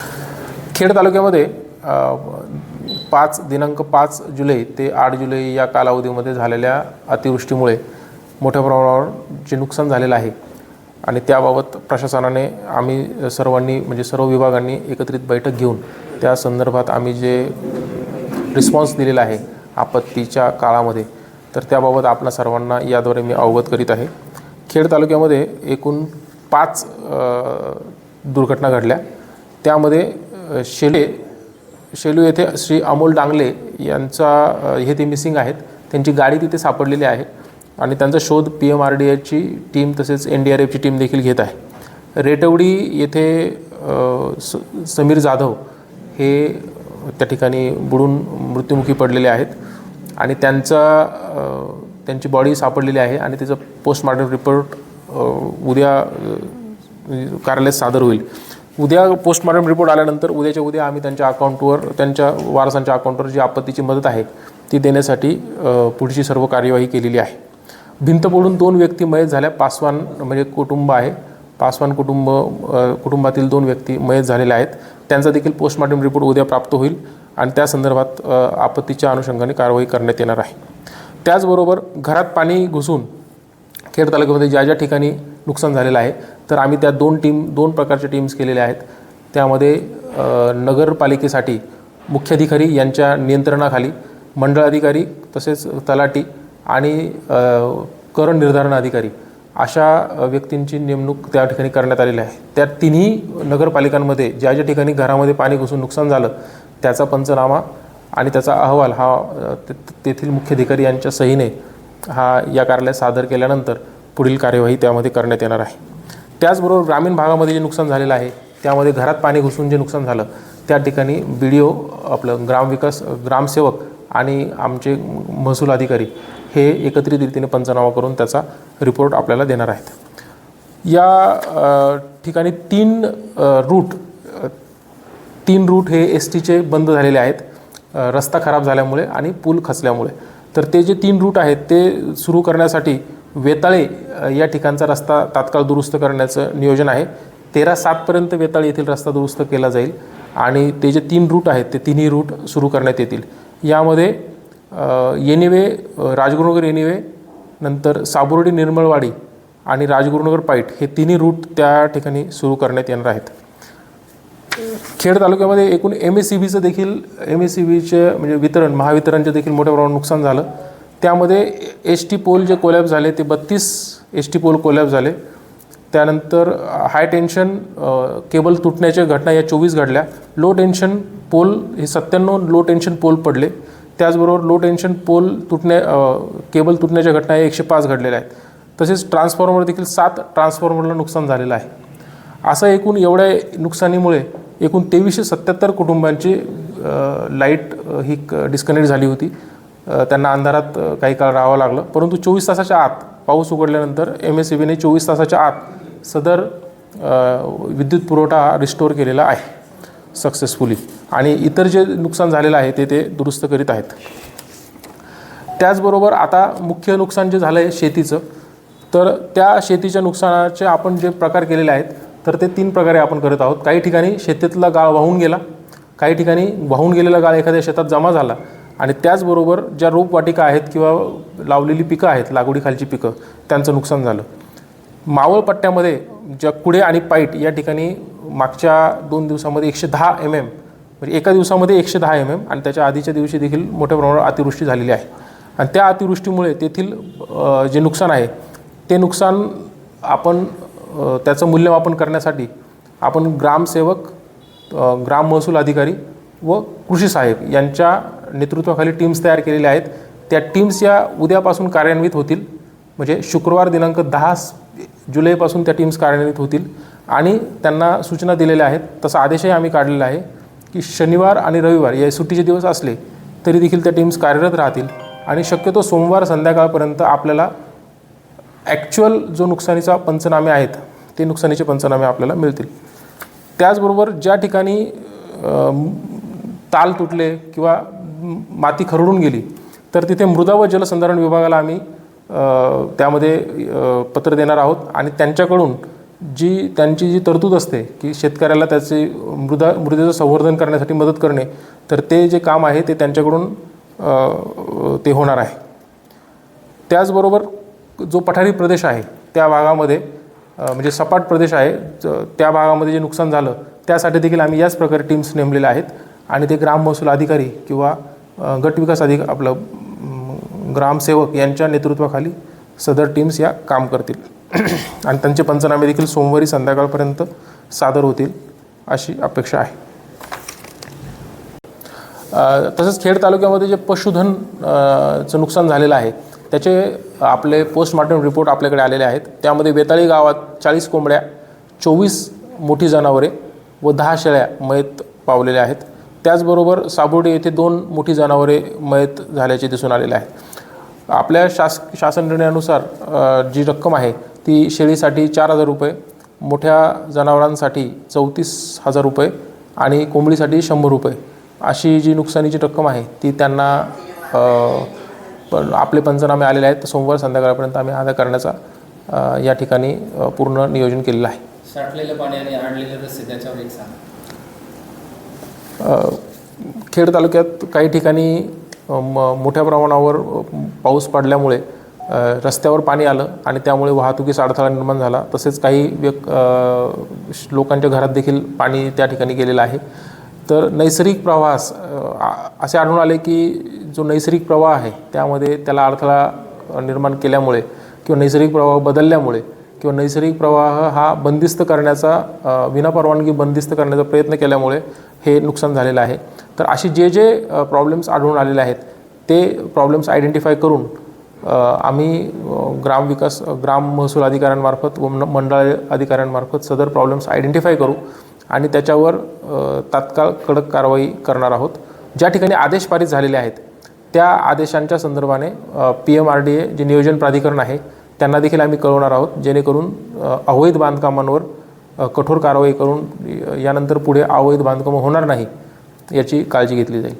खेड तालुक्यामध्ये दिनांक 5 जुलै ते 8 जुलै या कालावधीमध्ये झालेल्या अतिवृष्टीमुळे मोठ्या प्रमाणावर जे नुकसान झालेलं आहे आणि त्याबाबत प्रशासनाने आम्ही सर्वांनी म्हणजे सर्व विभागांनी एकत्रित बैठक घेऊन त्या संदर्भात आम्ही जे रिस्पॉन्स दिलेला आहे आपत्तीच्या काळामध्ये, तर त्याबाबत आपणा सर्वांना याद्वारे मी अवगत करीत आहे। खेड तालुक्यामध्ये एकूण 5 दुर्घटना घडल्या। त्यामध्ये शेलू येथे श्री अमोल डांगले यांचा ते मिसिंग आहेत। त्यांची गाडी तिथे सापडलेली आहे आणि त्यांचा शोध PMRDAची टीम तसेच NDRFची टीम देखील घेत आहे। रेटवडी येथे समीर जाधव हे त्या ठिकाणी बुडून मृत्युमुखी पडलेले आहेत आणि त्यांची बॉडी सापडलेली आहे आणि त्याचा पोस्टमॉर्टम रिपोर्ट उद्या कार्यालयात सादर होईल। उद्या पोस्टमॉर्टम रिपोर्ट आल्यानंतर उद्याच्या उद्या आम्ही त्यांच्या अकाउंटवर, त्यांच्या वारसांच्या अकाउंटवर जी आपत्तीची मदत आहे ती देण्यासाठी पुढची सर्व कार्यवाही केलेली आहे। भिंत पडून 2 व्यक्ती मयत झाल्या। पासवान म्हणजे कुटुंब आहे, पासवान कुटुंबातील 2 व्यक्ती मयत झालेल्या आहेत। त्यांचा देखील पोस्टमॉर्टम रिपोर्ट उद्या प्राप्त होईल आणि त्या संदर्भात आपत्तीच्या अनुषंगाने कारवाई करण्यात येणार आहे। त्याचबरोबर घरात पाणी घुसून खेड तालुक्यामध्ये ज्या ठिकाणी नुकसान झालेलं आहे तर आम्ही त्या 2 प्रकारच्या टीम्स केलेल्या आहेत। त्यामध्ये नगरपालिकेसाठी मुख्याधिकारी यांच्या नियंत्रणाखाली मंडळाधिकारी तसेच तलाठी आणि कर निर्धारण अधिकारी अशा व्यक्तींची नेमणूक त्या ठिकाणी करण्यात आलेली आहे। त्या तिन्ही नगरपालिकांमध्ये ज्या ठिकाणी घरामध्ये पाणी घुसून नुकसान झालं त्याचा पंचनामा आणि त्याचा अहवाल हा तेथील मुख्याधिकारी यांच्या सहीने या कार्यालयात सादर केल्यानंतर पुढील कार्यवाही त्यामध्ये करण्यात येणार आहे। त्याचबरोबर ग्रामीण भागामध्ये जे नुकसान झालेलं आहे त्यामध्ये घरात पाणी घुसून जे नुकसान झालं त्या ठिकाणी BDO आपलं ग्रामसेवक आणि आमचे महसूल अधिकारी हे एकत्रित रीतीने पंचनामा करून त्याचा रिपोर्ट आपल्याला देणार आहेत। या ठिकाणी 3 रूट हे STचे बंद झालेले आहेत रस्ता खराब झाल्यामुळे आणि पूल खचल्यामुळे। तर ते जे 3 रूट आहेत ते सुरू करण्यासाठी वेताळे या ठिकाणचा रस्ता तात्काळ दुरुस्त करण्याचं नियोजन आहे। 13/7 पर्यंत वेताळे येथील रस्ता दुरुस्त केला जाईल आणि ते जे 3 रूट आहेत ते तिन्ही रूट सुरू करण्यात येतील। यामध्ये येनिवे, राजगुरुनगर येनिवे, नंतर साबुर्डी निर्मळवाडी आणि राजगुरुनगर पाईट हे तिन्ही रूट त्या ठिकाणी सुरू करण्यात येणार आहेत। खेड तालुक्यामध्ये एकूण MSEBीचे म्हणजे वितरण महावितरणचे देखील मोठ्या प्रमाणात नुकसान झालं। त्यामध्ये ST पोल जे कोलॅप्स झाले ते 32 ST पोल कोलॅप्स झाले। त्यानंतर हाय टेन्शन केबल तुटण्याच्या घटना या 24 घडल्या। लो टेन्शन पोल हे 97 लो टेन्शन पोल पडले। त्याचबरोबर लो टेन्शन पोल केबल तुटण्याच्या घटना या 105 घडलेल्या आहेत। तसेच ट्रान्सफॉर्मर देखील 7 ट्रान्सफॉर्मरला नुकसान झालेलं आहे। असं एकूण एवढ्या नुकसानीमुळे एकूण 2377 कुटुंबांची लाईट ही डिस्कनेक्ट झाली होती। त्यांना अंधारात काही काळ राहावं लागलं, परंतु 24 तासाच्या आत पाऊस उघडल्यानंतर MSEBीने 24 तासाच्या आत सदर विद्युत पुरवठा रिस्टोअर केलेला आहे सक्सेसफुली आणि इतर जे नुकसान झालेलं आहे ते दुरुस्त करीत आहेत। त्याचबरोबर आता मुख्य नुकसान जे झालं आहे शेतीचं, तर त्या शेतीच्या नुकसानाचे आपण जे प्रकार केलेले आहेत तर ते 3 प्रकारे आपण करत आहोत। काही ठिकाणी शेतीतला गाळ वाहून गेला, काही ठिकाणी वाहून गेलेला गाळ एखाद्या शेतात जमा झाला आणि त्याचबरोबर ज्या रोपवाटिका आहेत किंवा लावलेली पिकं आहेत, लागवडीखालची पिकं, त्यांचं नुकसान झालं। मावळ पट्ट्यामध्ये ज्या कुडे आणि पाईट या ठिकाणी मागच्या 2 दिवसामध्ये 110 mm म्हणजे एका दिवसामध्ये 110 mm आणि त्याच्या आधीच्या दिवशी देखील मोठ्या प्रमाणावर अतिवृष्टी झालेली आहे आणि त्या अतिवृष्टीमुळे तेथील जे नुकसान आहे ते नुकसान आपण त्याचं मूल्यमापन करण्यासाठी आपण ग्रामसेवक, ग्राम महसूल अधिकारी व कृषी साहेब यांच्या नेतृत्वाखाली टीम्स तयार केलेल्या आहेत। त्या टीम्स या उद्यापासून कार्यान्वित होतील, म्हणजे शुक्रवार दिनांक 10 जुलैपासून त्या टीम्स कार्यान्वित होतील आणि त्यांना सूचना दिलेल्या आहेत। तसा आदेशही आम्ही काढलेला आहे की शनिवार आणि रविवार या सुट्टीचे दिवस असले तरी देखील त्या टीम्स कार्यरत राहतील आणि शक्यतो सोमवार संध्याकाळपर्यंत आपल्याला ॲक्च्युअल जो नुकसानीचा पंचनामे आहेत ते नुकसानीचे पंचनामे आपल्याला मिळतील। त्याचबरोबर ज्या ठिकाणी ताल तुटले किंवा माती खरडून गेली तर तिथे मृदा व जलसंधारण विभागाला आम्ही त्यामध्ये पत्र देणार आहोत आणि त्यांच्याकडून त्यांची जी तरतूद असते की शेतकऱ्याला त्याचे मृदेचं संवर्धन करण्यासाठी मदत करणे, तर ते जे काम आहे ते त्यांच्याकडून ते होणार आहे. त्याचबरोबर जो पठारी प्रदेश आहे त्या भागामध्ये म्हणजे सपाट प्रदेश आहे, त्या भागामध्ये जे नुकसान झालं त्यासाठी देखील आम्ही याच प्रकारे टीम्स नेमलेल्या आहेत आणि ते ग्राम महसूल अधिकारी किंवा गट विकास आपलं ग्रामसेवक यांच्या नेतृत्वाखाली सदर टीम्स या काम करतील आणि त्यांचे पंचनामे देखील सोमवारी संध्याकाळपर्यंत सादर होतील अशी अपेक्षा आहे. तसंच खेड तालुक्यामध्ये जे पशुधन चं नुकसान झालेलं आहे त्याचे आपले पोस्टमॉर्टम रिपोर्ट आपल्याकडे आलेले आहेत. त्यामध्ये बेताळी गावात 40 कोंबड्या, 24 मोठी जनावरे व 10 शेळ्या मयत पावलेल्या आहेत. त्याचबरोबर साबोर्डी येथे 2 मोठी जनावरे मयत झाल्याचे दिसून आलेले आहे. आपल्या शासन निर्णयानुसार जी रक्कम आहे ती शेळीसाठी 4,000 रुपये, मोठ्या जनावरांसाठी 34,000 रुपये आणि कोंबडीसाठी 100 रुपये अशी जी नुकसानीची रक्कम आहे ती त्यांना आपले पंचनामे आलेले आहेत. सोमवार संध्याकाळपर्यंत आम्ही अदा करण्याचा या ठिकाणी पूर्ण नियोजन केलेलं आहे. साठलेलं पाणी आणि आणलेले रस्ते त्याच्यावर एक सांगा. खेड तालुक्यात काही ठिकाणी मोठ्या प्रमाणावर पाऊस पडल्यामुळे रस्त्यावर पाणी आलं आणि त्यामुळे वाहतुकीचा अडथळा निर्माण झाला. तसेच काही लोकांच्या घरात देखील पाणी त्या ठिकाणी गेलेलं आहे. तर नैसर्गिक प्रवाहास असे आढळून आले की जो नैसर्गिक प्रवाह आहे त्यामध्ये त्याला अडथळा निर्माण केल्यामुळे किंवा नैसर्गिक प्रवाह बदलल्यामुळे किंवा नैसर्गिक प्रवाह हा बंदिस्त करण्याचा विनापरवानगी बंदिस्त करण्याचा प्रयत्न केल्यामुळे हे नुकसान झालेलं आहे. तर अशी जे प्रॉब्लेम्स आढळून आलेले आहेत ते प्रॉब्लेम्स आयडेंटिफाय करून आम्ही ग्राम महसूल अधिकाऱ्यांमार्फत व मंडळ अधिकाऱ्यांमार्फत सदर प्रॉब्लेम्स आयडेंटिफाय करू आणि त्याच्यावर तात्काळ कडक कारवाई करणार आहोत. ज्या ठिकाणी आदेश पारित झालेले आहेत त्या आदेशांच्या संदर्भाने PMRDA जे नियोजन प्राधिकरण आहे त्यांना देखील आम्ही कळवणार आहोत, जेणेकरून अवैध बांधकामांवर कठोर कारवाई करून यानंतर पुढे अवैध बांधकामं होणार नाही याची काळजी घेतली जाईल.